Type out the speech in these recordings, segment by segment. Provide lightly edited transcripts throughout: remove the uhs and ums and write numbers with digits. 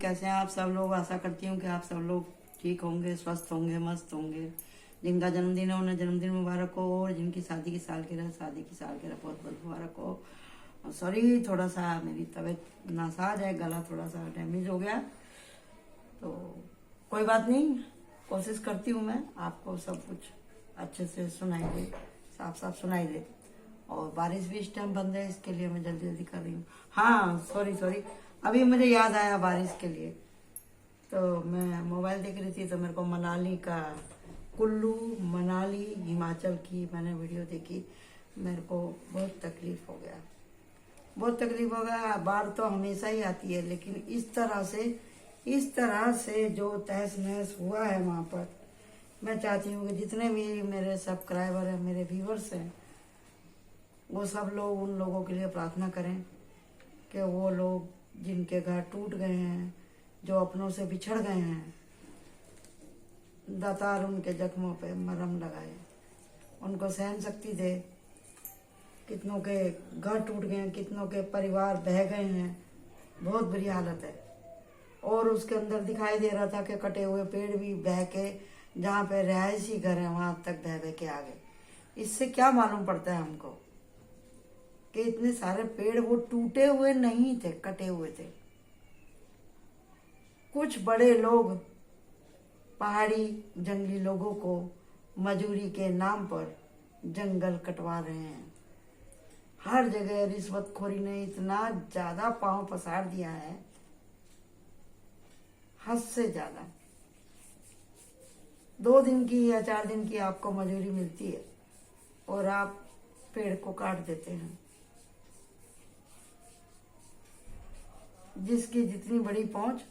कैसे हैं आप सब लोग। आशा करती हूँ कि आप सब लोग ठीक होंगे, स्वस्थ होंगे, मस्त होंगे। जिनका जन्मदिन है उन्हें जन्मदिन मुबारक हो, और जिनकी शादी की सालगिरह बहुत बहुत मुबारक हो। सॉरी, थोड़ा सा मेरी तबीयत नासाज है, गला थोड़ा सा डैमेज हो गया, तो कोई बात नहीं। कोशिश करती हूँ मैं आपको सब कुछ अच्छे से सुनाई दे, साफ साफ सुनाई दे। और बारिश भी इस टाइम बंद है, इसके लिए मैं जल्दी जल्दी कर रही हूँ। हाँ, सॉरी, अभी मुझे याद आया बारिश के लिए। तो मैं मोबाइल देख रही थी तो मेरे को मनाली का, कुल्लू मनाली हिमाचल की मैंने वीडियो देखी। मेरे को बहुत तकलीफ हो गया। बाढ़ तो हमेशा ही आती है, लेकिन इस तरह से जो तहस नहस हुआ है वहाँ पर, मैं चाहती हूँ कि जितने भी मेरे सब्सक्राइबर हैं, मेरे व्यूवर्स हैं, वो सब लोग उन लोगों के लिए प्रार्थना करें कि वो लोग जिनके घर टूट गए हैं, जो अपनों से बिछड़ गए हैं, दातार उनके जख्मों पे मरहम लगाए, उनको सहन शक्ति दे। कितनों के घर टूट गए हैं, कितनों के परिवार बह गए हैं, बहुत बुरी हालत है। और उसके अंदर दिखाई दे रहा था कि कटे हुए पेड़ भी बह के, जहाँ पे रिहायशी घर है वहां तक बह के आ गए। इससे क्या मालूम पड़ता है हमको कि इतने सारे पेड़ वो टूटे हुए नहीं थे, कटे हुए थे। कुछ बड़े लोग पहाड़ी जंगली लोगों को मजूरी के नाम पर जंगल कटवा रहे हैं। हर जगह रिश्वतखोरी ने इतना ज्यादा पांव पसार दिया है, हद से ज्यादा। 2 दिन की या 4 दिन की आपको मजूरी मिलती है और आप पेड़ को काट देते हैं। जिसकी जितनी बड़ी पहुंच,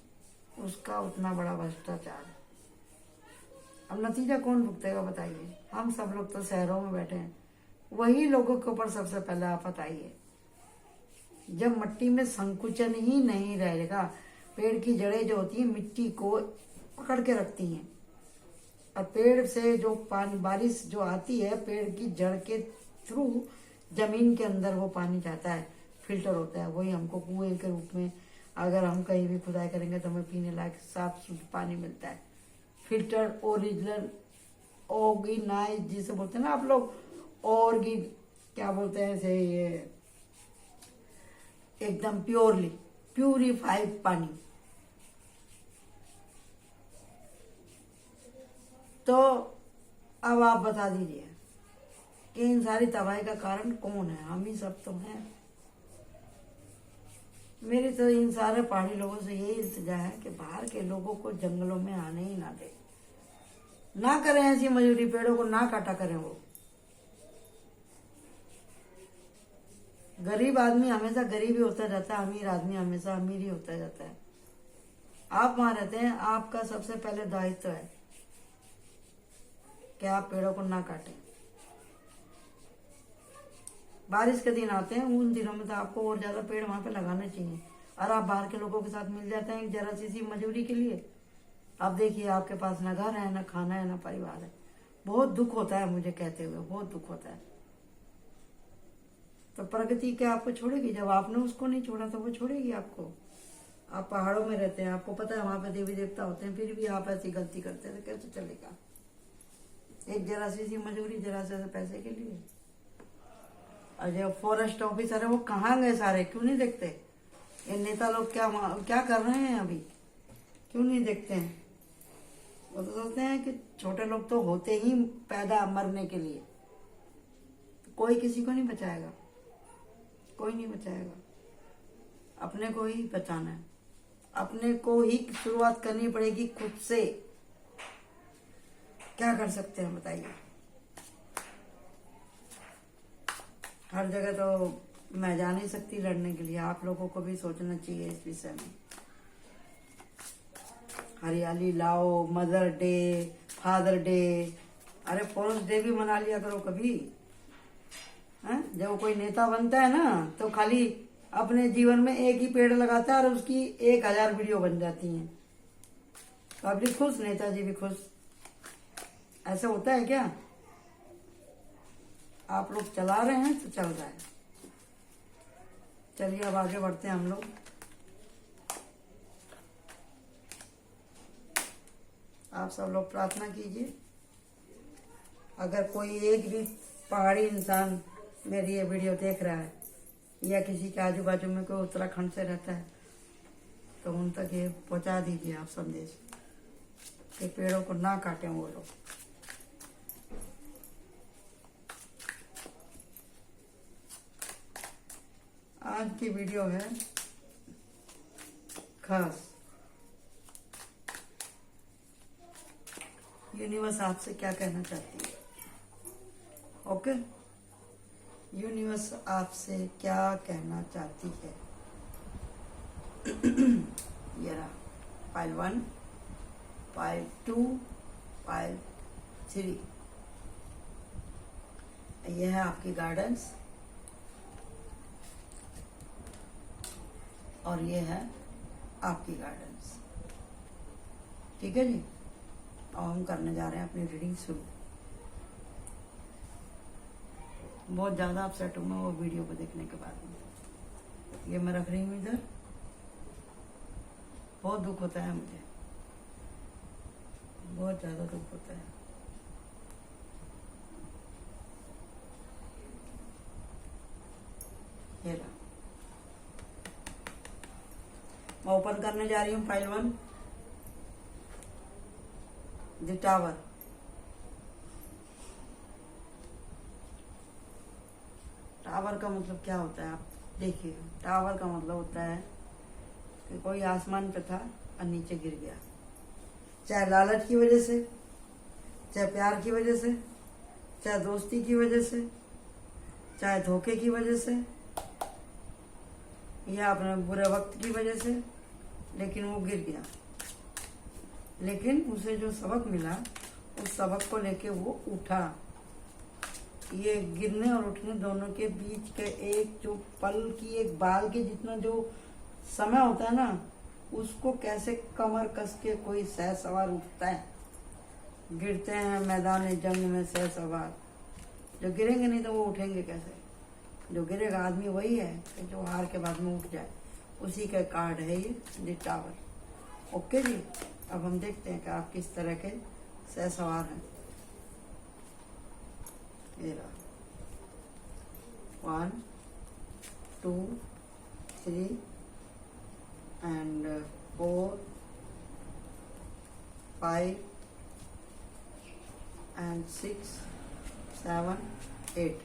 उसका उतना बड़ा भ्रष्टाचार। अब नतीजा कौन भुगतेगा बताइए। हम सब लोग तो शहरों में बैठे हैं, वही लोगों के ऊपर सबसे पहले आफत आई है। जब मिट्टी में संकुचन ही नहीं रहेगा, पेड़ की जड़ें जो होती है मिट्टी को पकड़ के रखती हैं, और पेड़ से जो पानी, बारिश जो आती है, पेड़ की जड़ के थ्रू जमीन के अंदर वो पानी जाता है, फिल्टर होता है। वही हमको कुएं के रूप में, अगर हम कहीं भी खुदाई करेंगे तो हमें पीने लायक साफ शुद्ध पानी मिलता है। फिल्टर, ओरिजिनल, ऑर्गेनाइज जिसे बोलते हैं ना आप लोग, ऑर्गेन क्या बोलते हैं इसे, ये एकदम प्योरली प्यूरिफाइड पानी। तो अब आप बता दीजिए कि इन सारी तबाही का कारण कौन है। हम ही सब तो हैं। मेरी तो इन सारे पहाड़ी लोगों से यही इल्तिजा है कि बाहर के लोगों को जंगलों में आने ही ना दे, ना करें ऐसी मजूरी, पेड़ों को ना काटा करें। वो गरीब आदमी हमेशा गरीब ही होता जाता है, अमीर आदमी हमेशा अमीर ही होता जाता है। आप वहां रहते हैं, आपका सबसे पहले दायित्व है कि आप पेड़ों को ना काटें। बारिश के दिन आते हैं, उन दिनों में तो आपको और ज्यादा पेड़ वहां पे लगाने चाहिए। और आप बाहर के लोगों के साथ मिल जाते हैं जरा सी मजूरी के लिए। आप देखिए, आपके पास ना घर है, ना खाना है, ना परिवार है। बहुत दुख होता है मुझे कहते हुए, बहुत दुख होता है। तो प्रकृति क्या आपको छोड़ेगी? जब आपने उसको नहीं छोड़ा तो वो छोड़ेगी आपको। आप पहाड़ों में रहते हैं, आपको पता है वहां पे देवी देवता होते हैं, फिर भी आप ऐसी गलती करते हैं तो कैसे चलेगा? एक जरा सी मजूरी, जरा से पैसे के लिए। और जो फॉरेस्ट ऑफिसर है वो कहाँ गए सारे? क्यों नहीं देखते? ये नेता लोग क्या कर रहे हैं अभी? क्यों नहीं देखते हैं? वो तो सोचते हैं कि छोटे लोग तो होते ही पैदा मरने के लिए। कोई किसी को नहीं बचाएगा, कोई नहीं बचाएगा। अपने को ही बचाना है, अपने को ही शुरुआत करनी पड़ेगी खुद से। क्या कर सकते हैं बताइए? हर जगह तो मैं जा नहीं सकती लड़ने के लिए। आप लोगों को भी सोचना चाहिए इस विषय में। हरियाली लाओ, मदर डे, फादर डे, अरे फादर्स डे भी मना लिया करो कभी। जब कोई नेता बनता है ना, तो खाली अपने जीवन में एक ही पेड़ लगाता है और उसकी 1000 वीडियो बन जाती हैं। पब्लिक खुश, नेताजी भी खुश। ऐसा होता है क्या? आप लोग चला रहे हैं तो चल रहा है। चलिए अब आगे बढ़ते हैं हम लोग। आप सब लोग प्रार्थना कीजिए, अगर कोई एक भी पहाड़ी इंसान मेरी ये वीडियो देख रहा है या किसी के आजू बाजू में कोई उत्तराखंड से रहता है तो उन तक ये पहुंचा दीजिए आप संदेश कि पेड़ों को ना काटें वो लोग। आज की वीडियो है खास। यूनिवर्स आपसे क्या कहना चाहती है? ओके, यूनिवर्स आपसे क्या कहना चाहती है? ये रहा फाइल 1, फाइल 2, फाइल 3। ये है आपकी गाइडेंस और ये है आपकी गाइडेंस। ठीक है जी, और हम करने जा रहे हैं अपनी रीडिंग शुरू। बहुत ज़्यादा अपसेट हूँ मैं वो वीडियो को देखने के बाद में। ये मैं रख रही हूँ इधर। बहुत दुख होता है मुझे, बहुत ज़्यादा दुख होता है। ये रहा, मैं ओपन करने जा रही हूँ फाइल 1, द टावर। टावर का मतलब क्या होता है आप देखिए। टावर का मतलब होता है कि कोई आसमान पे था और नीचे गिर गया, चाहे लालच की वजह से, चाहे प्यार की वजह से, चाहे दोस्ती की वजह से, चाहे धोखे की वजह से, या अपने बुरे वक्त की वजह से, लेकिन वो गिर गया। लेकिन उसे जो सबक मिला उस सबक को लेके वो उठा। ये गिरने और उठने दोनों के बीच के एक जो पल की एक बाल के जितना जो समय होता है ना, उसको कैसे कमर कस के कोई सह सवार उठता है। गिरते हैं मैदान जंग में सह सवार, जो गिरेंगे नहीं तो वो उठेंगे कैसे? जो गिरेगा आदमी वही है कि जो हार के बाद में उठ जाए। उसी का कार्ड है ये द टावर। ओके जी, अब हम देखते हैं कि आप किस तरह के सह सवार हैं। ये रहा 1, 2, 3 and 4, 5 and 6, 7, 8।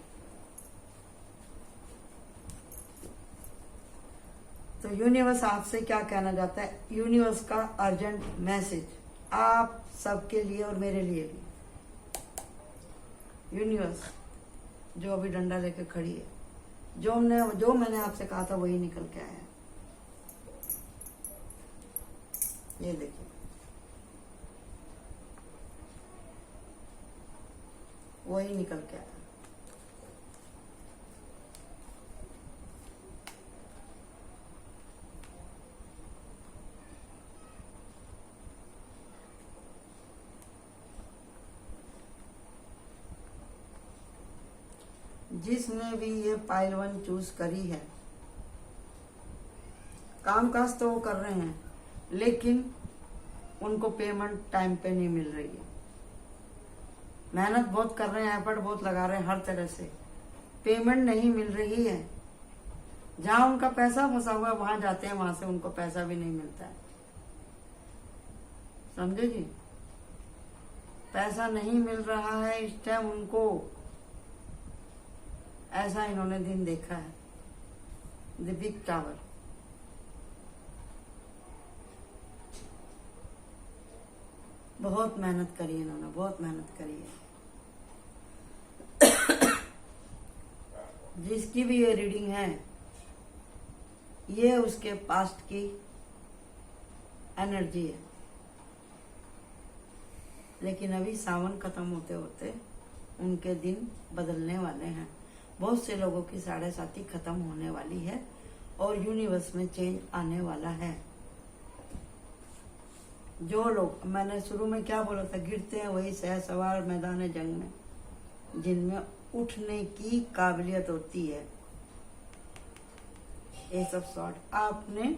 तो यूनिवर्स आपसे क्या कहना चाहता है? यूनिवर्स का अर्जेंट मैसेज आप सबके लिए और मेरे लिए भी। यूनिवर्स जो अभी डंडा लेके खड़ी है, जो मैंने आपसे कहा था वही निकल के आया। ये देखिए, वही निकल के आया। जिसने भी ये फाइल 1 चूज करी है, काम काज तो वो कर रहे हैं लेकिन उनको पेमेंट टाइम पे नहीं मिल रही है। मेहनत बहुत कर रहे हैं, एफर्ट बहुत लगा रहे हैं हर तरह से, पेमेंट नहीं मिल रही है। जहां उनका पैसा फंसा हुआ है वहां जाते हैं, वहां से उनको पैसा भी नहीं मिलता है। समझे जी? पैसा नहीं मिल रहा है इस टाइम उनको, ऐसा इन्होंने दिन देखा है। The big tower. बहुत मेहनत करी है इन्होंने, बहुत मेहनत करी है। जिसकी भी ये रीडिंग है, ये उसके पास्ट की एनर्जी है। लेकिन अभी सावन खत्म होते होते उनके दिन बदलने वाले हैं। बहुत से लोगों की 7.5 खत्म होने वाली है और यूनिवर्स में चेंज आने वाला है। जो लोग, मैंने शुरू में क्या बोला था, गिरते हैं वही सह सवार मैदान जंग में, जिनमें उठने की काबिलियत होती है। ये सब शॉर्ट आपने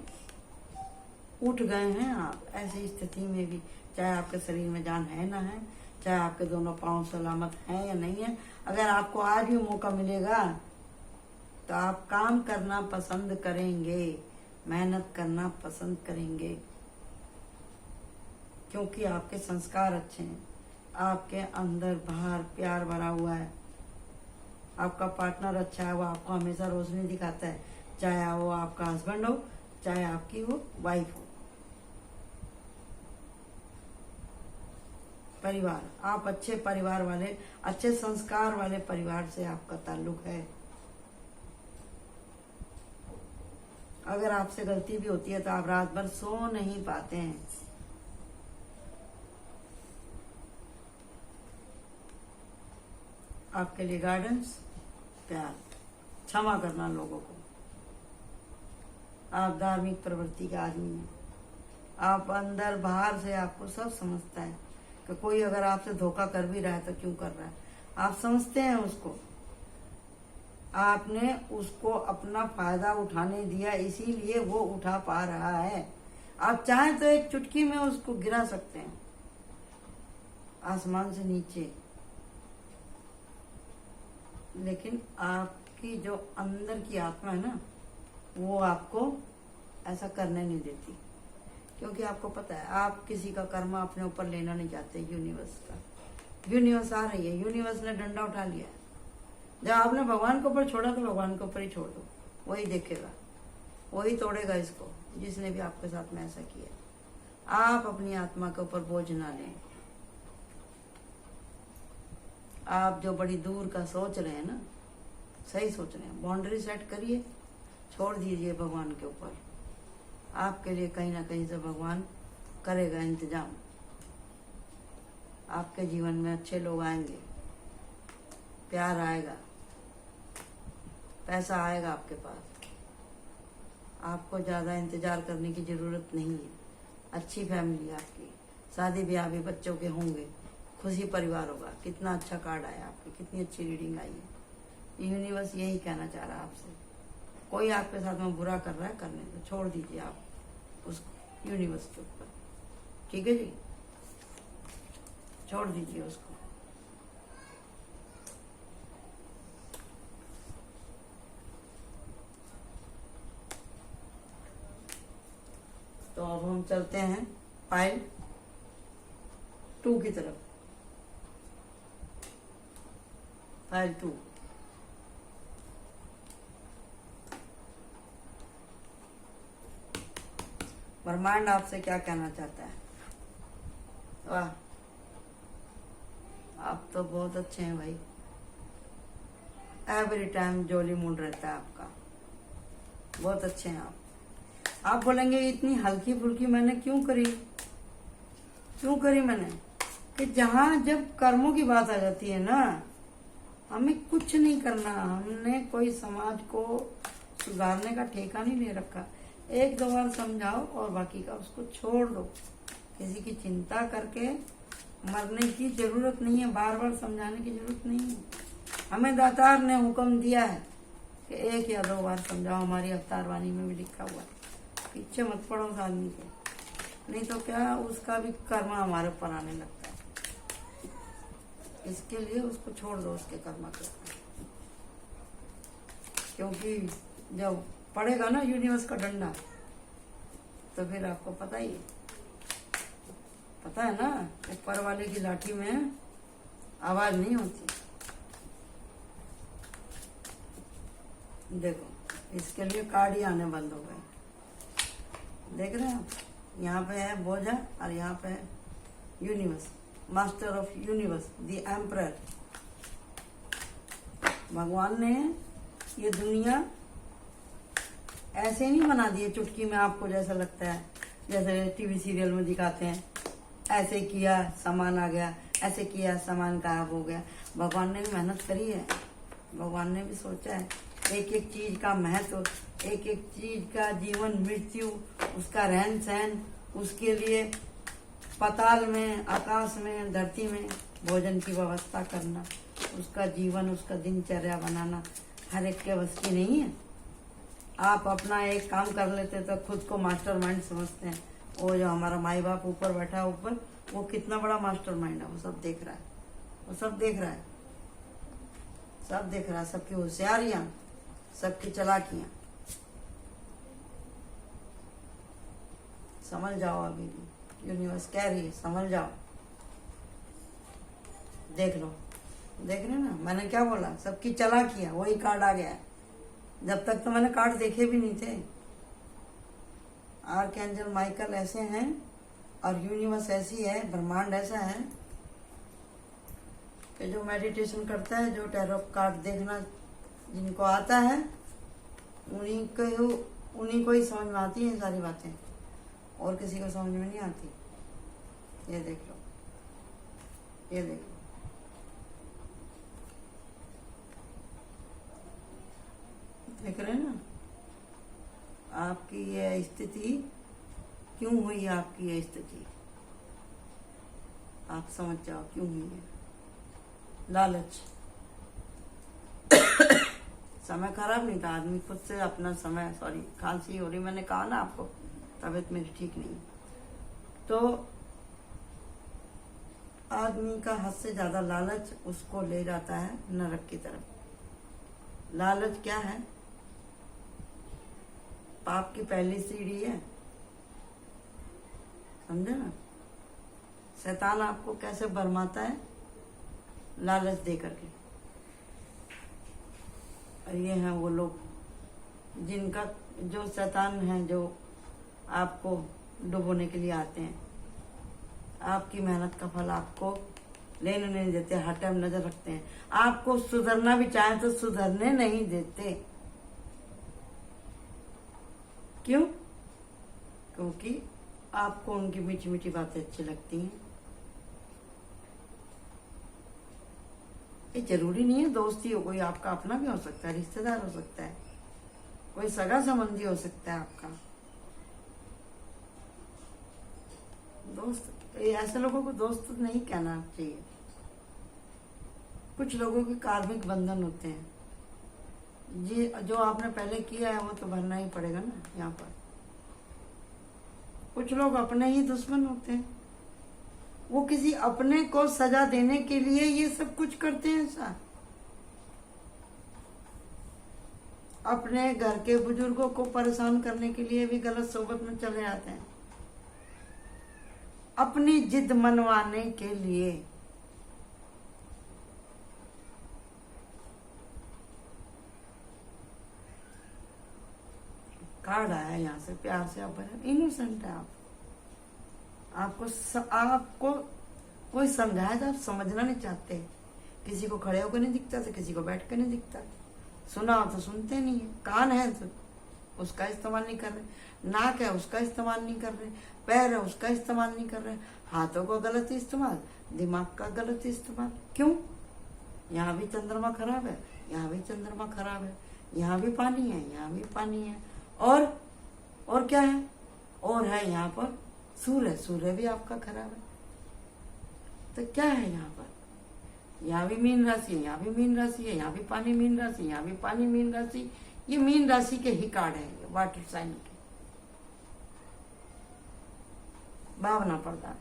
उठ गए हैं आप ऐसी स्थिति में भी, चाहे आपके शरीर में जान है ना है, चाहे आपके दोनों पांव सलामत हैं या नहीं है, अगर आपको आज भी मौका मिलेगा तो आप काम करना पसंद करेंगे, मेहनत करना पसंद करेंगे, क्योंकि आपके संस्कार अच्छे हैं, आपके अंदर बाहर प्यार भरा हुआ है, आपका पार्टनर अच्छा है, वो आपको हमेशा रोशनी दिखाता है, चाहे वो आपका हस्बैंड हो, चाहे आपकी वो वाइफ हो। परिवार, आप अच्छे परिवार वाले, अच्छे संस्कार वाले परिवार से आपका ताल्लुक है। अगर आपसे गलती भी होती है तो आप रात भर सो नहीं पाते हैं। आपके लिए गाइडेंस, प्यार, क्षमा करना लोगों को। आप धार्मिक प्रवृत्ति के आदमी हैं, आप अंदर बाहर से आपको सब समझता है कि कोई अगर आपसे धोखा कर भी रहा है तो क्यों कर रहा है, आप समझते हैं उसको, आपने उसको अपना फायदा उठाने दिया, इसीलिए वो उठा पा रहा है। आप चाहें तो एक चुटकी में उसको गिरा सकते हैं आसमान से नीचे, लेकिन आपकी जो अंदर की आत्मा है ना, वो आपको ऐसा करने नहीं देती, क्योंकि आपको पता है आप किसी का कर्म अपने ऊपर लेना नहीं चाहते। यूनिवर्स का, यूनिवर्स आ रही है, यूनिवर्स ने डंडा उठा लिया है। जब आपने भगवान के ऊपर छोड़ा तो भगवान के ऊपर ही छोड़ दो, वही देखेगा, वही तोड़ेगा इसको, जिसने भी आपके साथ में ऐसा किया। आप अपनी आत्मा के ऊपर बोझ ना लें। आप जो बड़ी दूर का सोच रहे हैं ना, सही सोच रहे हैं, बाउंड्री सेट करिए, छोड़ दीजिए भगवान के ऊपर। आपके लिए कहीं ना कहीं से भगवान करेगा इंतजाम। आपके जीवन में अच्छे लोग आएंगे, प्यार आएगा, पैसा आएगा आपके पास। आपको ज्यादा इंतजार करने की जरूरत नहीं है। अच्छी फैमिली आपकी, शादी ब्याह भी बच्चों के होंगे, खुशी परिवार होगा। कितना अच्छा कार्ड आया आपकी, कितनी अच्छी रीडिंग आई है। यूनिवर्स यही कहना चाह रहा है आपसे। कोई आपके साथ में बुरा कर रहा है, करने दो, छोड़ दीजिए आप उसको यूनिवर्स के ऊपर, ठीक है जी, छोड़ दीजिए उसको। तो अब हम चलते हैं पाइल 2 की तरफ। पाइल 2, ब्रह्मांड आपसे क्या कहना चाहता है? वाह, आप तो बहुत अच्छे हैं भाई। एवरी टाइम जोली मूड रहता है आपका, बहुत अच्छे हैं आप। आप बोलेंगे इतनी हल्की फुल्की मैंने क्यों करी मैंने, कि जहां जब कर्मों की बात आ जाती है ना, हमें कुछ नहीं करना। हमने कोई समाज को सुधारने का ठेका नहीं ले रखा। 1-2 बार समझाओ और बाकी का उसको छोड़ दो। किसी की चिंता करके मरने की जरूरत नहीं है, बार बार समझाने की जरूरत नहीं है। हमें दातार ने हुक्म दिया है कि 1 या 2 बार समझाओ। हमारी अवतार वाणी में भी लिखा हुआ है, पीछे मत पड़ो उस आदमी के, नहीं तो क्या उसका भी कर्म हमारे ऊपर आने लगता है। इसके लिए उसको छोड़ दो, उसके कर्म के ऊपर, क्योंकि जब पड़ेगा ना यूनिवर्स का डंडा, तो फिर आपको पता ही है, पता है ना, ऊपर वाले की लाठी में आवाज नहीं होती। देखो, इसके लिए कार्ड ही आने बंद हो गए, देख रहे हैं आप। यहाँ पे है बोझा और यहाँ पे है universe, master of universe, the emperor. भगवान ने ये दुनिया ऐसे नहीं बना दी है चुटकी में, आपको जैसा लगता है, जैसे टीवी सीरियल में दिखाते हैं, ऐसे किया सामान आ गया, ऐसे किया सामान गायब हो गया। भगवान ने भी मेहनत करी है, भगवान ने भी सोचा है एक एक चीज का महत्व, एक एक चीज का जीवन मृत्यु, उसका रहन सहन, उसके लिए पाताल में, आकाश में, धरती में भोजन की व्यवस्था करना, उसका जीवन, उसका दिनचर्या बनाना हर एक के बस की नहीं है। आप अपना एक काम कर लेते तो खुद को मास्टरमाइंड समझते हैं, वो जो हमारा माई बाप ऊपर बैठा है ऊपर, वो कितना बड़ा मास्टर माइंड है, वो सब देख रहा है, वो सब देख रहा है, सब देख रहा है, सबकी होशियारियां, सबकी चालाकियां। समझ जाओ, अभी भी यूनिवर्स कह रही है समझ जाओ। देख लो, देख रहे ना, मैंने क्या बोला, सबकी चालाकियां, वही कार्ड आ गया है। जब तक तो मैंने कार्ड देखे भी नहीं थे। आर्कएंजल माइकल ऐसे हैं और यूनिवर्स ऐसी है, ब्रह्मांड ऐसा है कि जो मेडिटेशन करता है, जो टैरो कार्ड देखना जिनको आता है, उन्हीं को ही समझ में आती है सारी बातें, और किसी को समझ में नहीं आती। ये देख लो, ये देख लो, देख रहे हैं ना आपकी ये स्थिति क्यों हुई, आपकी ये स्थिति आप समझ जाओ क्यों हुई है। लालच। समय खराब नहीं था, आदमी खुद से अपना समय, सॉरी खांसी हो रही, मैंने कहा ना आपको तबीयत मेरी ठीक नहीं, तो आदमी का हद से ज्यादा लालच उसको ले जाता है नरक की तरफ। लालच क्या है? पाप की पहली सीढ़ी है, समझे ना। शैतान आपको कैसे भरमाता है? लालच दे करके। और ये हैं वो लोग जिनका, जो शैतान है, जो आपको डुबोने के लिए आते हैं, आपकी मेहनत का फल आपको लेने नहीं देते, हर टाइम नजर रखते हैं, आपको सुधरना भी चाहे तो सुधरने नहीं देते। क्यों? क्योंकि आपको उनकी मीठी मीठी बातें अच्छी लगती हैं। ये जरूरी नहीं है दोस्ती हो, कोई आपका अपना भी हो सकता है, रिश्तेदार हो सकता है, कोई सगा संबंधी हो सकता है आपका दोस्त। ऐसे लोगों को दोस्त नहीं कहना चाहिए। कुछ लोगों के कार्मिक बंधन होते हैं, जी जो आपने पहले किया है वो तो भरना ही पड़ेगा ना यहाँ पर। कुछ लोग अपने ही दुश्मन होते हैं, वो किसी अपने को सजा देने के लिए ये सब कुछ करते हैं। ऐसा अपने घर के बुजुर्गों को परेशान करने के लिए भी गलत सोबत में चले आते हैं, अपनी जिद मनवाने के लिए। कार्ड आया यहाँ से, प्यार से आप बने, इनोसेंट है आप। आपको कोई समझाए तो आप समझना नहीं चाहते। किसी को खड़े होकर नहीं दिखता तो किसी को बैठ कर नहीं दिखता, सुना हो तो सुनते नहीं है। कान है तो उसका इस्तेमाल नहीं कर रहे, नाक है उसका इस्तेमाल नहीं कर रहे, पैर है उसका इस्तेमाल नहीं कर रहे, हाथों का गलत इस्तेमाल, दिमाग का गलत इस्तेमाल। क्यों? यहाँ भी चंद्रमा खराब है, यहाँ भी चंद्रमा खराब है, यहाँ भी पानी है, यहाँ भी पानी है, और क्या है? और है यहाँ पर सूर्य, सूर्य भी आपका खराब है। तो क्या है यहाँ पर? यहाँ भी मीन राशि है, यहाँ भी मीन राशि है, यहाँ भी पानी मीन राशि, यहाँ भी पानी मीन राशि। ये मीन राशि के ही कार्ड है, ये वाटर साइन के। भावना प्रदान,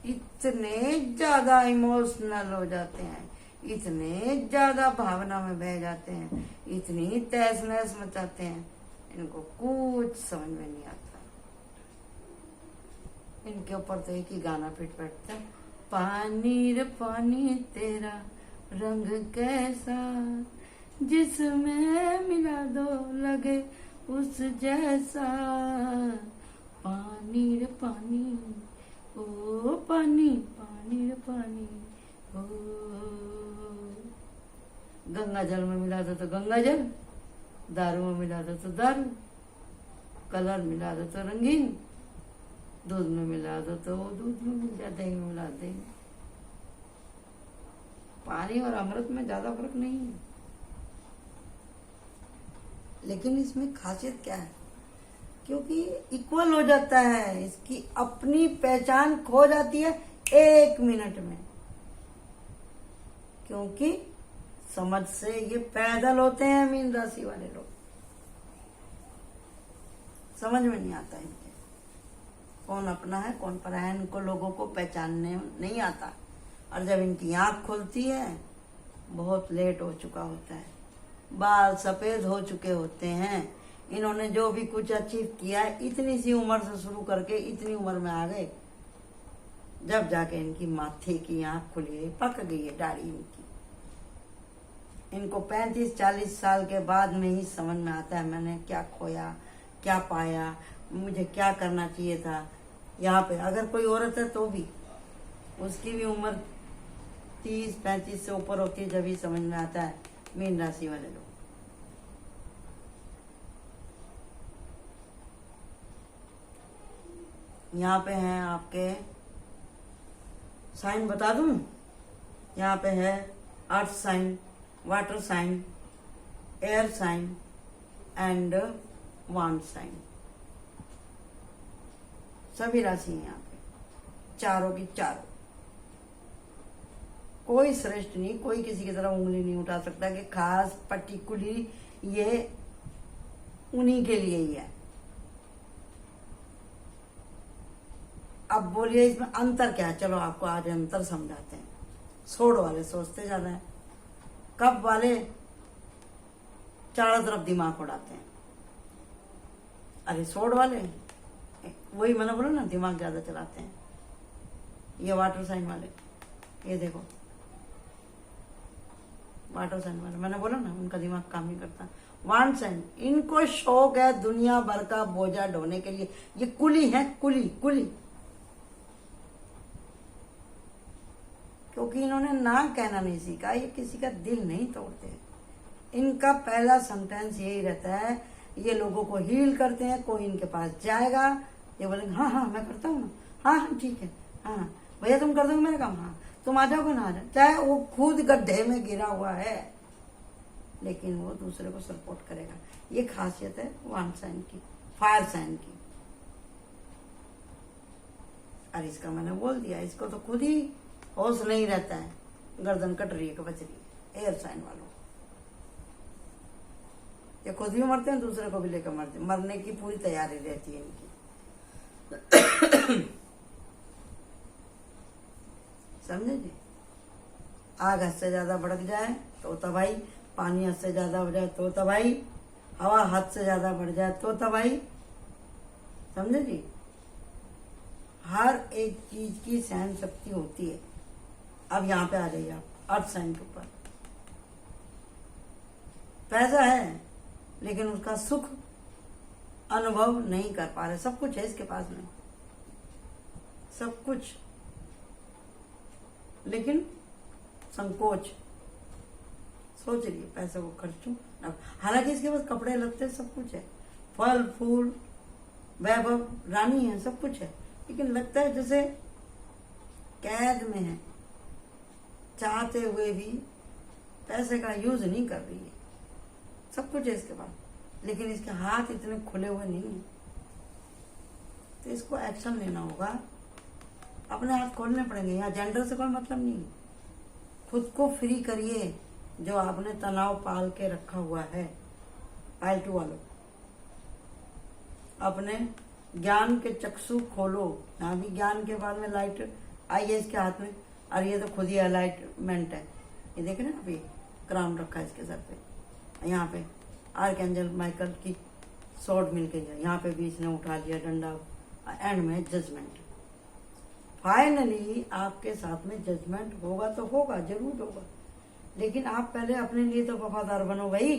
इतने ज्यादा इमोशनल हो जाते हैं, इतने ज्यादा भावना में बह जाते हैं, इतनी तहस नहस मचाते हैं, इनको कुछ समझ में नहीं आता। इनके ऊपर तो एक ही गाना फिट बैठता है, पानी रे पानी तेरा रंग कैसा, जिसमें मिला दो लगे उस जैसा। पानी रे पानी, ओ पानी, पानी रे पानी, ओ। गंगा जल में मिला दो तो गंगा जल, दारू में मिला दो तो दारू, कलर मिला दो तो रंगीन, दूध में मिला दो तो दूध में मिल जाए, दही में मिला दे। पानी और अमृत में ज्यादा फर्क नहीं है, लेकिन इसमें खासियत क्या है? क्योंकि इक्वल हो जाता है, इसकी अपनी पहचान खो जाती है 1 मिनट में। क्योंकि समझ से ये पैदल होते हैं मीन राशि वाले लोग, समझ में नहीं आता इनके। कौन अपना है कौन पराया है, इनको लोगों को पहचानने नहीं आता। और जब इनकी आँख खुलती है बहुत लेट हो चुका होता है, बाल सफ़ेद हो चुके होते हैं। इन्होंने जो भी कुछ अचीव किया है इतनी सी उम्र से शुरू करके इतनी उम्र में आ गए, जब जाके इनकी माथे की आँख खुली है, पक गई है दाढ़ी इनकी। इनको 35-40 साल के बाद में ही समझ में आता है मैंने क्या खोया, क्या पाया, मुझे क्या करना चाहिए था। यहाँ पे अगर कोई औरत है तो भी उसकी भी उम्र 30-35 से ऊपर होती है, जब ही समझ में आता है। मीन राशि वाले लोग यहाँ पे हैं आपके साइन बता दूं, यहाँ पे है earth sign, water sign, air sign and वान साइन। सभी राशि हैं यहाँ पे, चारों की चारों। कोई श्रेष्ठ नहीं, कोई किसी की तरफ उंगली नहीं उठा सकता कि खास पर्टिकुलरली ये उन्हीं के लिए ही है। अब बोलिए इसमें अंतर क्या है, चलो आपको आज अंतर समझाते हैं। सोड वाले सोचते ज्यादा है, कप वाले चारों तरफ दिमाग उड़ाते हैं। अरे सोड वाले वही मैंने बोला ना, दिमाग ज्यादा चलाते हैं। ये वाटर साइन वाले, ये देखो वाटर साइन वाले, मैंने बोला ना उनका दिमाग काम नहीं करता। वान साइन, इनको शौक है दुनिया भर का बोझा ढोने के लिए। ये कुली है, कुली कुली, क्योंकि इन्होंने ना कहना नहीं सीखा, ये किसी का दिल नहीं तोड़ते। इनका पहला सेंटेंस यही रहता है, ये लोगों को हील करते हैं। कोई इनके पास जाएगा, ये बोलेंगे हाँ हाँ मैं करता हूँ ना, हाँ हाँ ठीक है, हाँ भैया तुम कर दोगे मेरा काम, हाँ तुम आ जाओगे ना, आ जाओ। चाहे वो खुद गड्ढे में गिरा हुआ है, लेकिन वो दूसरे को सपोर्ट करेगा। ये खासियत है वान साइन की, फायर साइन की। अरे इसका मैंने बोल दिया, इसको तो खुद ही होश नहीं रहता है, गर्दन कट रही है कि बच रही है। एयर साइन वालों ये खुद भी मरते हैं, दूसरे को भी लेकर मरते हैं, मरने की पूरी तैयारी रहती है इनकी। समझे जी? आग हद से ज्यादा भड़क जाए तो तबाही, पानी हद से ज्यादा हो जाए तो तबाही, हवा हद से ज्यादा बढ़ जाए तो तबाही। समझे जी? हर एक चीज की सहन शक्ति होती है। अब यहाँ पे आ जाइए आप अर्थ साइन के ऊपर। पैसा है लेकिन उसका सुख अनुभव नहीं कर पा रहे। सब कुछ है इसके पास में, सब कुछ, लेकिन संकोच। सोच रही है पैसे को खर्चूं, हालांकि इसके पास कपड़े लगते सब कुछ है, फल फूल वैभव रानी है, सब कुछ है, लेकिन लगता है जैसे कैद में है, चाहते हुए भी पैसे का यूज नहीं कर रही है। सब कुछ है इसके पास, लेकिन इसके हाथ इतने खुले हुए नहीं है। तो इसको एक्शन लेना होगा, अपने हाथ खोलने पड़ेंगे। यहाँ जेंडर से कोई मतलब नहीं, खुद को फ्री करिए जो आपने तनाव पाल के रखा हुआ है। पालतू वालों, अपने ज्ञान के चक्षु खोलो। यहाँ भी ज्ञान के बाद में लाइट आई है इसके हाथ में, और ये तो खुद ही अलाइटमेंट है। ये देख रहे हैं अभी क्राउन रखा है इसके सर पे, यहाँ पे आर्कएंजल माइकल की स्वॉर्ड मिल गई है, यहाँ पे भी इसने उठा लिया डंडा। एंड में जजमेंट, फाइनली आपके साथ में जजमेंट होगा तो होगा, जरूर होगा, लेकिन आप पहले अपने लिए तो वफादार बनो भाई।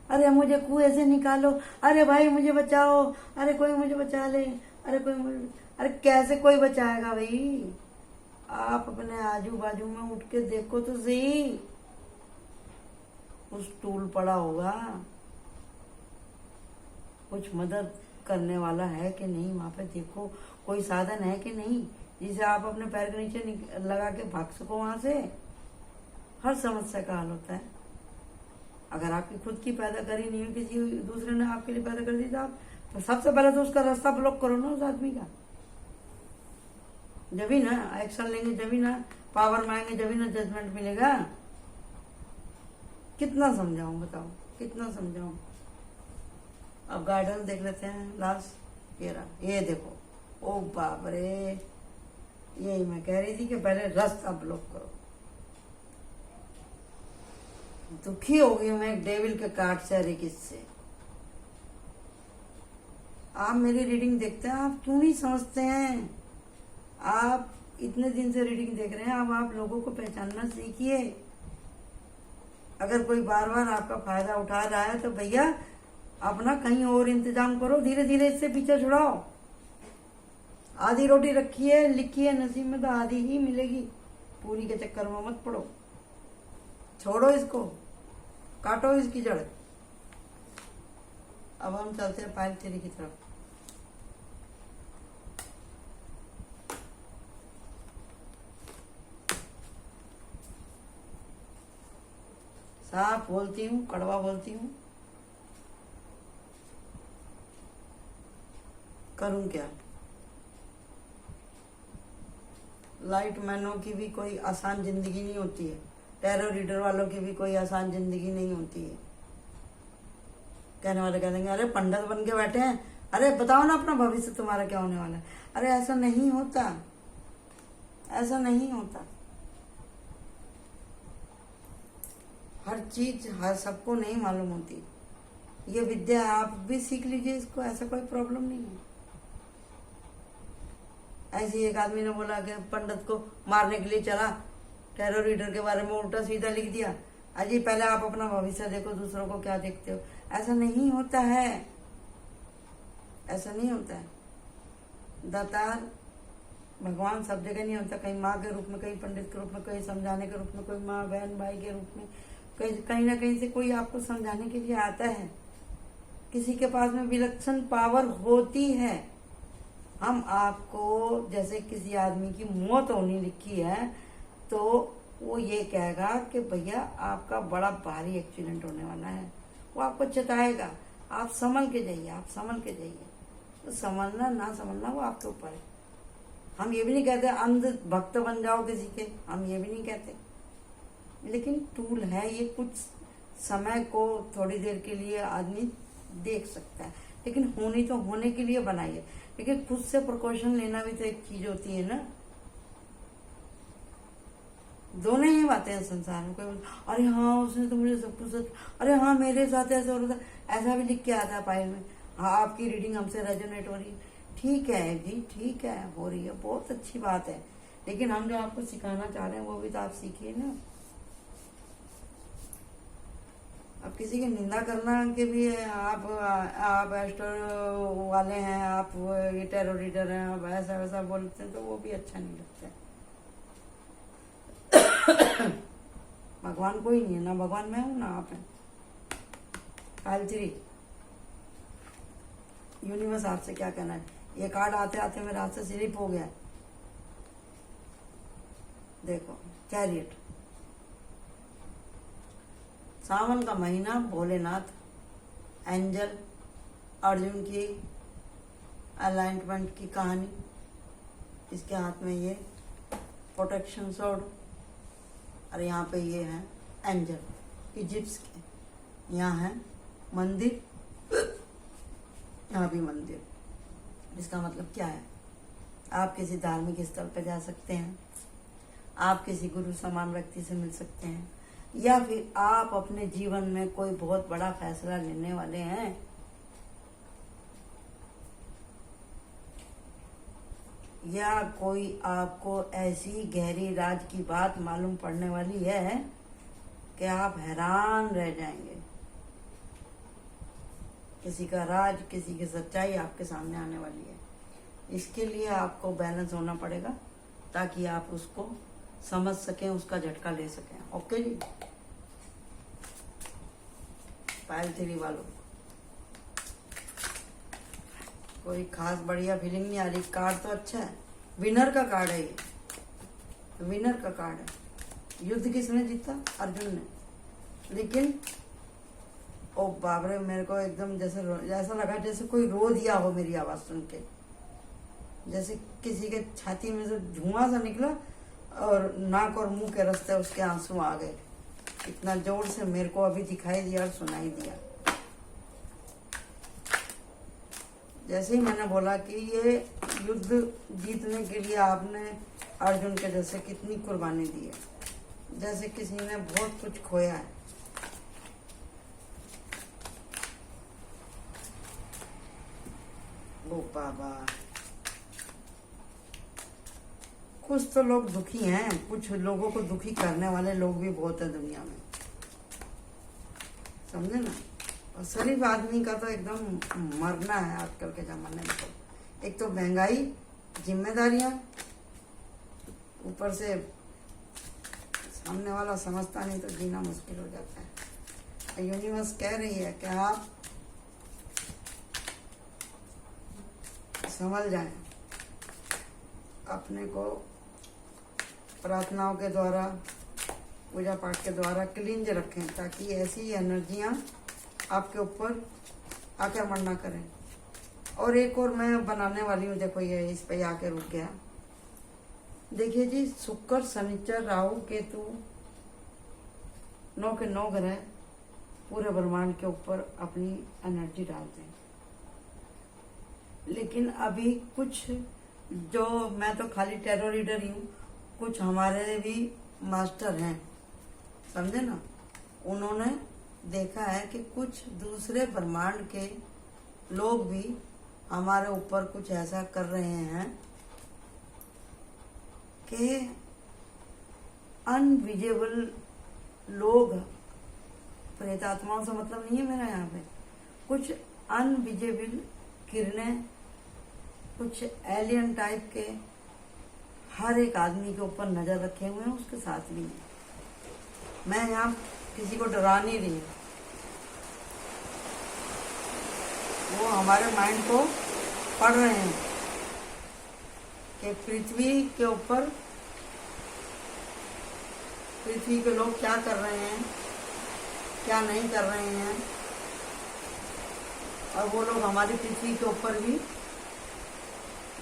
अरे मुझे कुएं से निकालो, अरे भाई मुझे बचाओ, अरे कोई मुझे बचा ले, अरे कोई मुझे, अरे कैसे कोई बचाएगा भाई? आप अपने आजू बाजू में उठ के देखो तो सही, उस टूल पड़ा होगा, कुछ मदद करने वाला है कि नहीं, वहां पे देखो कोई साधन है कि नहीं जिसे आप अपने पैर के नीचे लगा के भाग सको वहां से। हर समस्या का हल होता है। अगर आपकी खुद की पैदा करी नहीं हो, किसी दूसरे ने आपके लिए पैदा कर दी, तो आप तो सबसे पहले तो उसका रास्ता ब्लॉक करो ना उस आदमी का। जब ही ना एक्शन लेंगे, जब ही ना पावर में आएंगे, जब ही ना जजमेंट मिलेगा। कितना समझाऊं बताओ, कितना समझाऊं? अब गाइडेंस देख लेते हैं लास्ट। ये रहा, ये देखो। ओ बाप रे, यही मैं कह रही थी कि पहले रास्ता ब्लॉक करो। दुखी हो गई मैं डेविल के काट से, हरे किससे। आप मेरी रीडिंग देखते हैं, आप क्यों नहीं समझते हैं? आप इतने दिन से रीडिंग देख रहे हैं, अब आप लोगों को पहचानना सीखिए। अगर कोई बार बार आपका फायदा उठा रहा है तो भैया अपना कहीं और इंतजाम करो, धीरे धीरे इससे पीछे छुड़ाओ। आधी रोटी रखी है, लिखी है नसीब में तो आधी ही मिलेगी। पूरी के चक्कर में मत पड़ो, छोड़ो इसको, काटो इसकी जड़। अब हम चलते हैं पायल 3 की तरफ। साफ बोलती हूँ, कड़वा बोलती हूँ, करूं क्या? लाइट मैनों की भी कोई आसान जिंदगी नहीं होती है, टैरो रीडर वालों की भी कोई आसान जिंदगी नहीं होती है। कहने वाले कह देंगे अरे पंडित बन के बैठे हैं, अरे बताओ ना अपना भविष्य तुम्हारा क्या होने वाला है। अरे ऐसा नहीं होता, ऐसा नहीं होता। हर चीज हर सबको नहीं मालूम होती। ये विद्या आप भी सीख लीजिए इसको, ऐसा कोई प्रॉब्लम नहीं है। ऐसे एक आदमी ने बोला कि पंडित को मारने के लिए चला, टैरो रीडर के बारे में उल्टा सीधा लिख दिया। अजी पहले आप अपना भविष्य देखो, दूसरों को क्या देखते हो। ऐसा नहीं होता है, ऐसा नहीं होता है। दातार भगवान सब जगह नहीं होता, कहीं माँ के रूप में, कहीं पंडित के रूप में, कहीं समझाने के रूप में, कोई माँ बहन भाई के रूप में, कहीं ना कहीं से कोई आपको समझाने के लिए आता है। किसी के पास में विलक्षण पावर होती है। हम आपको, जैसे किसी आदमी की मौत होनी लिखी है तो वो ये कहेगा कि भैया आपका बड़ा भारी एक्सीडेंट होने वाला है, वो आपको चेताएगा। आप संभल के जाइए, आप संभल के जाइए। तो संभलना ना संभलना वो आपके ऊपर है। हम ये भी नहीं कहते अंध भक्त बन जाओ किसी के, हम ये भी नहीं कहते, लेकिन टूल है ये। कुछ समय को थोड़ी देर के लिए आदमी देख सकता है, लेकिन होनी तो होने के लिए बनाइए। लेकिन खुद से प्रिकॉशन लेना भी तो एक चीज होती है ना। दोनों ही बातें हैं संसार में। कोई अरे हाँ उसने तो मुझे सब कुछ, अरे हाँ मेरे साथ ऐसा हो रहा था, ऐसा भी लिख के आता है पायल में। हाँ आपकी रीडिंग हमसे रेजोनेट हो रही है, ठीक है जी, ठीक है, हो रही है, बहुत अच्छी बात है। लेकिन हम जो आपको सिखाना चाह रहे हैं वो भी तो आप सीखिए ना। अब किसी की निंदा करना के भी है, आप एस्ट्रो वाले हैं, आप ये टैरो रीडर हैं, आप ऐसा वैसा बोलते हैं तो वो भी अच्छा नहीं लगता है। भगवान कोई नहीं है ना, भगवान मैं हूं ना आप हैं। पायल 3 यूनिवर्स आपसे क्या कहना है? ये कार्ड आते आते मेरे हाथ से स्लिप हो गया। देखो चैरियट, सावन का महीना, भोलेनाथ, एंजल, अर्जुन की अलाइनमेंट की कहानी। इसके हाथ में ये प्रोटेक्शन स्वॉर्ड और यहाँ पे ये है एंजल इजिप्ट के। यहाँ है मंदिर, यहाँ भी मंदिर। इसका मतलब क्या है? आप किसी धार्मिक स्थल पर जा सकते हैं, आप किसी गुरु समान व्यक्ति से मिल सकते हैं, या फिर आप अपने जीवन में कोई बहुत बड़ा फैसला लेने वाले हैं। या कोई आपको ऐसी गहरी राज की बात मालूम पड़ने वाली है कि आप हैरान रह जाएंगे। किसी का राज, किसी की सच्चाई आपके सामने आने वाली है। इसके लिए आपको बैलेंस होना पड़ेगा ताकि आप उसको समझ सकें, उसका झटका ले सकें। ओके जी। पायल 3 वालों कोई खास बढ़िया फीलिंग नहीं आ रही। कार्ड तो अच्छा है, विनर का कार्ड है ये, विनर का कार्ड है। युद्ध किसने जीता? अर्जुन ने। लेकिन ओ बाबरे, मेरे को एकदम जैसे ऐसा लगा जैसे कोई रो दिया हो मेरी आवाज सुन के, जैसे किसी के छाती में से धुआं सा निकला और नाक और मुंह के रास्ते उसके आंसू आ गए। इतना जोर से मेरे को अभी दिखाई दिया और सुनाई दिया। जैसे ही मैंने बोला कि ये युद्ध जीतने के लिए आपने अर्जुन के जैसे कितनी कुर्बानी दी है, जैसे किसी ने बहुत कुछ खोया है। ओ बाबा, कुछ तो लोग दुखी हैं, कुछ लोगों को दुखी करने वाले लोग भी बहुत है दुनिया में, समझे ना। और शरीफ आदमी का तो एकदम मरना है आजकल के जमाने में। तो एक तो महंगाई, जिम्मेदारियां, ऊपर से सामने वाला समझता नहीं तो जीना मुश्किल हो जाता है। यूनिवर्स कह रही है कि आप संभल जाएं, अपने को प्रार्थनाओं के द्वारा, पूजा पाठ के द्वारा क्लींज रखें, ताकि ऐसी एनर्जियां आपके ऊपर आक्रमण ना करें। और एक और मैं बनाने वाली हूँ, देखो ये इस पे आके रुक गया। देखिए जी, शुक्र, शनिचर, राहु, केतु, 9 के 9 ग्रह पूरे ब्रह्मांड के ऊपर अपनी एनर्जी डालते हैं। लेकिन अभी कुछ जो, मैं तो खाली टैरो रीडर ही हूँ, कुछ हमारे भी मास्टर हैं, समझे ना। उन्होंने देखा है कि कुछ दूसरे ब्रह्मांड के लोग भी हमारे ऊपर कुछ ऐसा कर रहे हैं कि अनविजिबल लोग, प्रेतात्माओं से मतलब नहीं है मेरा यहाँ पे, कुछ अनविजिबल किरणें, कुछ एलियन टाइप के हर एक आदमी के ऊपर नजर रखे हुए हैं, उसके साथ भी है। मैं यहाँ किसी को डरा नहीं रही, वो हमारे माइंड को पढ़ रहे हैं कि पृथ्वी के ऊपर, पृथ्वी के लोग क्या कर रहे हैं, क्या नहीं कर रहे हैं, और वो लोग हमारी पृथ्वी के ऊपर भी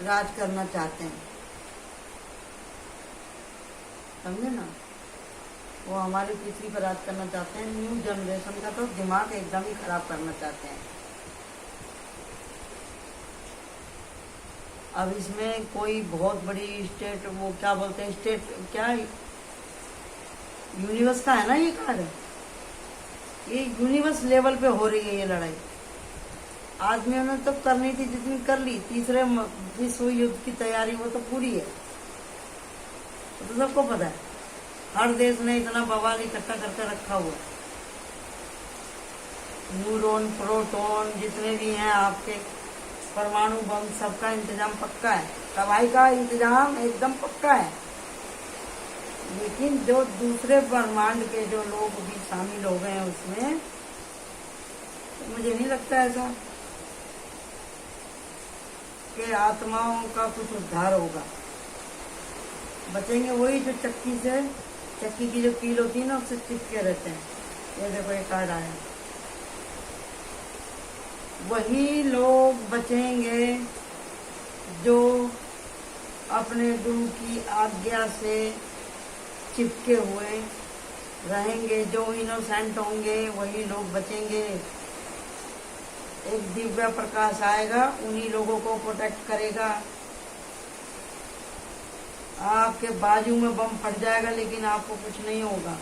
राज करना चाहते हैं, समझे ना। वो हमारी पृथ्वी पर राज करना चाहते हैं। न्यू जनरेशन का तो दिमाग एकदम ही खराब करना चाहते हैं। अब इसमें कोई बहुत बड़ी स्टेट, वो क्या बोलते हैं, स्टेट क्या, यूनिवर्स का है ना ये कार्य, ये यूनिवर्स लेवल पे हो रही है ये लड़ाई। आदमियों ने तो करनी थी जितनी कर ली, तीसरे विश्व युद्ध की तैयारी वो तो पूरी है, तो सबको पता है। हर देश ने इतना बवाल इकट्ठा करके रखा हुआ, न्यूरॉन, प्रोटॉन, जितने भी हैं आपके परमाणु बम, सबका इंतजाम पक्का है, तबाही का इंतजाम एकदम पक्का है। लेकिन जो दूसरे ब्रह्मांड के जो लोग भी शामिल हो गए हैं उसमें, तो मुझे नहीं लगता ऐसा कि आत्माओं का कुछ उद्धार होगा। बचेंगे वही जो चक्की की जो कील होती है ना, उससे चिपके रहते हैं। ये देखो एक कार्ड आया, वही लोग बचेंगे जो अपने गुरु की आज्ञा से चिपके हुए रहेंगे, जो इनोसेंट होंगे वही लोग बचेंगे। एक दिव्य प्रकाश आएगा, उन्हीं लोगों को प्रोटेक्ट करेगा। आपके बाजू में बम फट जाएगा लेकिन आपको कुछ नहीं होगा,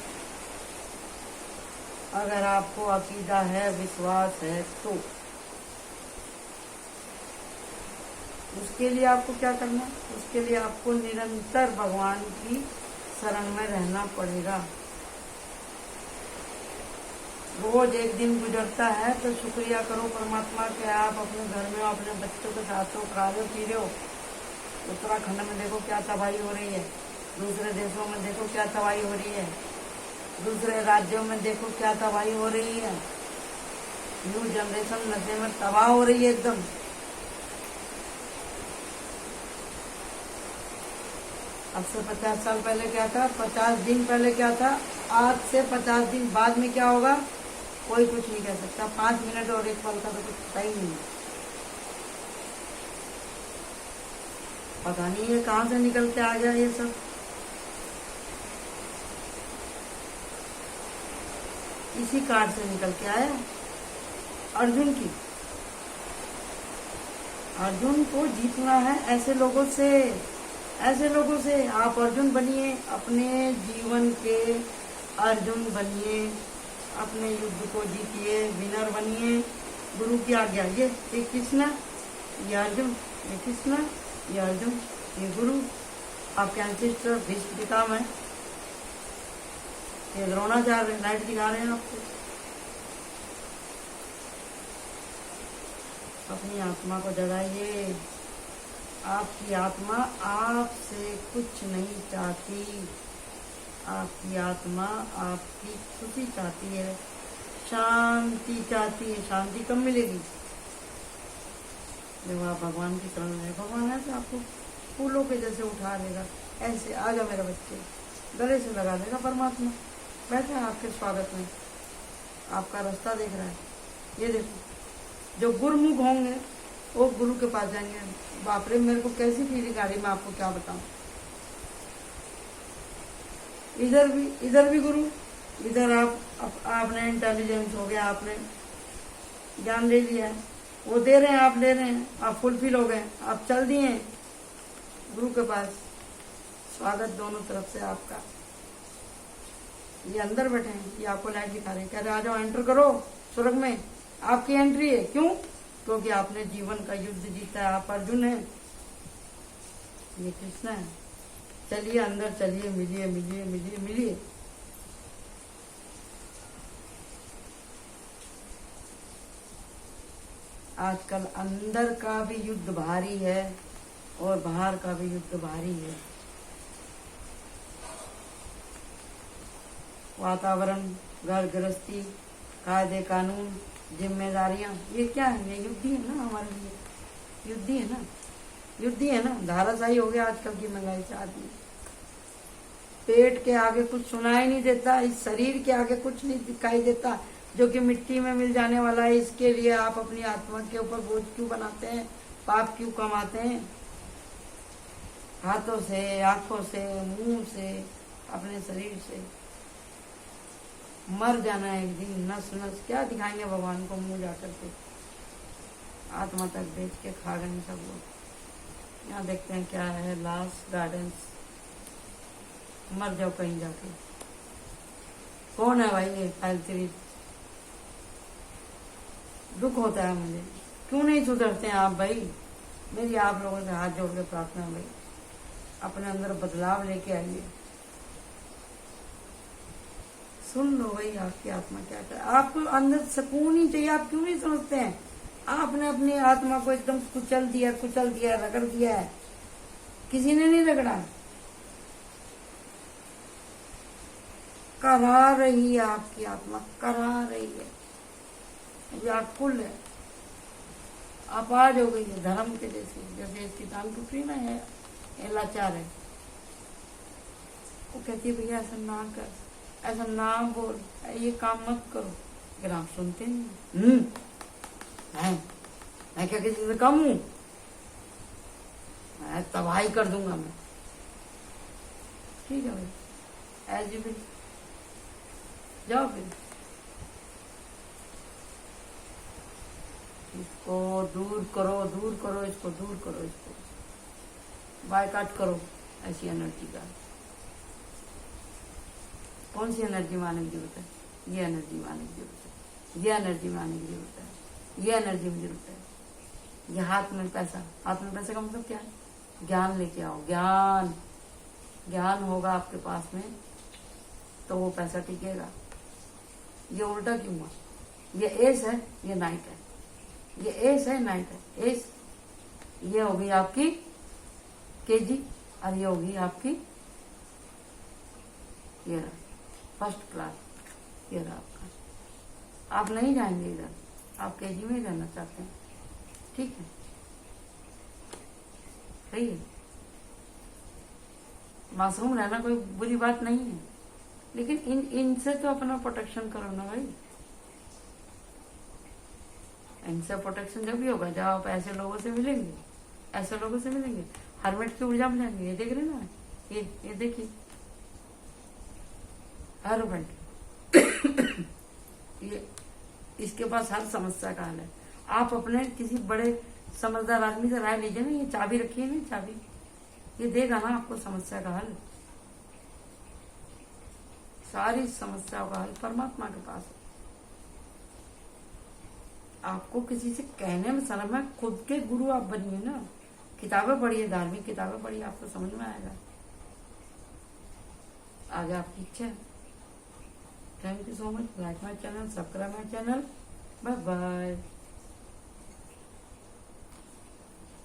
अगर आपको अकीदा है, विश्वास है तो। उसके लिए आपको क्या करना, उसके लिए आपको निरंतर भगवान की शरण में रहना पड़ेगा। रोज एक दिन गुजरता है तो शुक्रिया करो परमात्मा के, आप अपने घर में अपने बच्चों के साथ हो, खा रहे हो, पी रहे हो। उत्तराखंड में देखो क्या तबाही हो रही है, दूसरे देशों में देखो क्या तबाही हो रही है, दूसरे राज्यों में देखो क्या तबाही हो रही है। न्यू जनरेशन नशे में तबाह हो रही है एकदम। अब से 50 साल पहले क्या था, 50 दिन पहले क्या था, आज से 50 दिन बाद में क्या होगा, कोई कुछ नहीं कह सकता। 5 मिनट और एक पल का तो कुछ पता ही नहीं। पता नहीं है कहाँ से निकल के आ जाए ये सब। इसी कार्ड से निकल के आया अर्जुन की। अर्जुन को जीतना है ऐसे लोगों से। ऐसे लोगों से आप अर्जुन बनिए, अपने जीवन के अर्जुन बनिए, अपने युद्ध को जीतिए, विनर बनिए। गुरु की आज्ञा, ये कृष्णा, ये अर्जुन, ये कृष्णा, ये अर्जुन, ये गुरु, आपके एंसेस्टर भीष्म पितामह है, ये द्रोणाचार्य लाइट दिखा रहे हैं आपको। अपनी आत्मा को जगाइए। आपकी आत्मा आपसे कुछ नहीं चाहती। आपकी आत्मा आपकी खुशी चाहती है, शांति चाहती है। शांति कब मिलेगी? जब आप भगवान की शरण में। भगवान ऐसे आपको फूलों के जैसे उठा लेगा, ऐसे आ जाओ मेरे बच्चे, गले से लगा देगा परमात्मा। बैठा है आपके स्वागत में, आपका रास्ता देख रहा है। ये देखो, जो गुरुमुख होंगे वो गुरु के पास जाएंगे। बाप रे, मेरे को कैसी फीलिंग आ रही, मैं आपको क्या बताऊं। इधर भी गुरु, इधर आपने इंटेलिजेंस हो गया, आपने ज्ञान ले लिया है, वो दे रहे हैं, आप ले रहे हैं, आप फुलफिल हो गए, आप चल दिए गुरु के पास। स्वागत दोनों तरफ से आपका। ये अंदर बैठे हैं, ये आपको लाइट दिखा रहे हैं, कह रहे आ जाओ, एंटर करो स्वर्ग में। आपकी एंट्री है, क्यों? क्योंकि आपने जीवन का युद्ध जीता है, आप अर्जुन हैं, ये कृष्ण है। चलिए अंदर चलिए, मिलिए मिलिए मिलिए मिलिए। आजकल अंदर का भी युद्ध भारी है और बाहर का भी युद्ध भारी है। वातावरण, घर गृहस्थी, कायदे कानून, जिम्मेदारियां, ये क्या है? ये युद्ध ही है ना हमारे लिए, युद्ध ही है ना, युद्ध ही है ना। धाराशाही हो गया आजकल की महंगाई से आदमी। पेट के आगे कुछ सुनाई नहीं देता, इस शरीर के आगे कुछ नहीं दिखाई देता, जो कि मिट्टी में मिल जाने वाला है। इसके लिए आप अपनी आत्मा के ऊपर बोझ क्यों बनाते हैं? पाप क्यों कमाते हैं? हाथों से, आंखों से, मुंह से, अपने शरीर से। मर जाना है एक दिन, नस नस क्या दिखाएंगे भगवान को मुंह जाकर के। आत्मा तक बेच के खा गए सब लोग। यहाँ देखते हैं क्या है, लाश गार्डन्स। मर जाओ कहीं जाके। कौन है भाई ये फाइल? दुख होता है मुझे, क्यों नहीं सुधरते हैं आप भाई? मेरी आप लोगों से हाथ जोड़ के प्रार्थना है भाई, अपने अंदर बदलाव लेके आइए। सुन लो भाई, आपकी आत्मा क्या करे। आपको अंदर सुकून ही चाहिए, आप क्यों नहीं समझते हैं? आपने अपनी आत्मा को एकदम कुचल दिया, रगड़ दिया है। किसी ने नहीं रगड़ा, करा रही है आपकी आत्मा, करा रही है, व्याकुल है। आप आज हो गई है धर्म के जैसे इसकी टांग टूट रही ना, ये लाचार है। वो कहती है भैया ऐसा ना कर, ऐसा ना बोल, ये काम मत करो, लेकिन आप सुनते नहीं। मैं क्या किसी से कम हूं? मैं तबाही कर दूंगा मैं। ठीक है भाई, एज यू विल, जाओ फिर। इसको दूर करो, दूर करो, इसको दूर करो, इसको बायकाट करो ऐसी एनर्जी का। कौन सी एनर्जी मानने की जरूरत है? ये एनर्जी मानने की जरूरत है, ये एनर्जी मानने की जरूरत है, ये एनर्जी में जरूरत है। ये हाथ में पैसा, हाथ में पैसे का मतलब क्या है? ज्ञान लेके आओ, ज्ञान। ज्ञान होगा आपके पास में तो वो पैसा टिकेगा। ये उल्टा क्यों हुआ? ये एस है, ये नाइट है, ये एस है, नाइट है। एस ये होगी आपकी केजी और ये होगी आपकी ये फर्स्ट क्लास। ये रहा आपका। आप नहीं जाएंगे इधर, आप केजी में ही रहना चाहते हैं, ठीक है, सही है। मासूम रहना कोई बुरी बात नहीं है, लेकिन इनसे तो अपना प्रोटेक्शन करो ना भाई। इनसे प्रोटेक्शन जब भी होगा जब आप ऐसे लोगों से मिलेंगे, ऐसे लोगों से मिलेंगे, हरमेट की ऊर्जा में जाएंगे। ये देख रहे ना, ये देखिए हरमेट ये इसके पास हर समस्या का हल है। आप अपने किसी बड़े समझदार आदमी से राय लीजिए ना, ये चाबी रखी है ना, चाबी ये देगा ना आपको समस्या का हल। सारी समस्याओं का हल परमात्मा के पास है। आपको किसी से कहने में शर्म है, खुद के गुरु आप बनिए ना। किताबें पढ़िए, धार्मिक किताबें पढ़िए, आपको समझ में आएगा। आगे आपकी इच्छा है। Thank you so much. Like my channel, subscribe my channel. Bye bye.